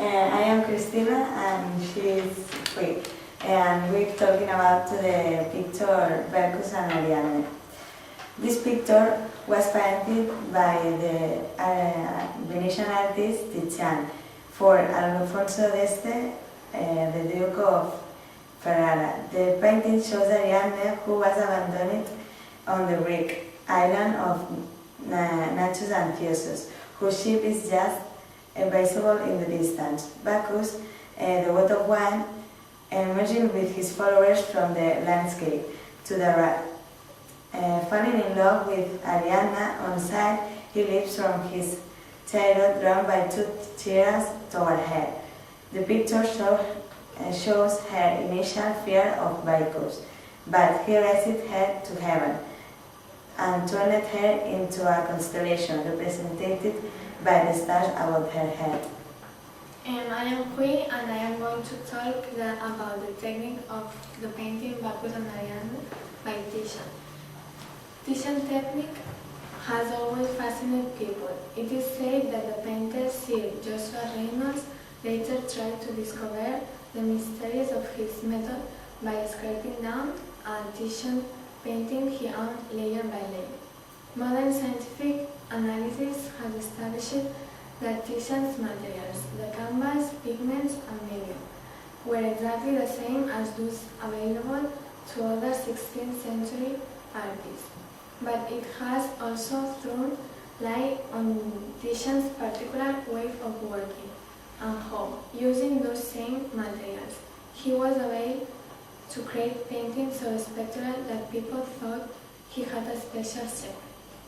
I am Cristina and she is Hui. And we're talking about the picture Bacchus and Ariadne. This picture was painted by the Venetian artist Titian for Alfonso d'Este, the Duke of Ferrara. The painting shows Ariadne, who was abandoned on the Greek island of Naxos and Thessos, whose ship is just visible in the distance. Bacchus, the god of wine, emerging with his followers from the landscape to the right. Falling in love with Ariadne on sight, he leaps from his chariot drawn by two chariots toward her. The picture shows her initial fear of Bacchus, but he raised her to heaven and turned her into a constellation represented by the stars above her head. I am Hui, and I am going to talk about the technique of the painting Bacchus and Ariadne by Titian. Titian technique has always fascinated people. It is said that the painter Sir Joshua Reynolds later tried to discover the mysteries of his method by scraping down a Titian painting he owned layer by layer. Modern scientific analysis has established that Titian's materials, the canvas, pigments, and medium, were exactly the same as those available to other 16th century artists. But it has also thrown light on Titian's particular way of working and how, using those same materials, he was able to create paintings so spectacular that people thought he had a special secret.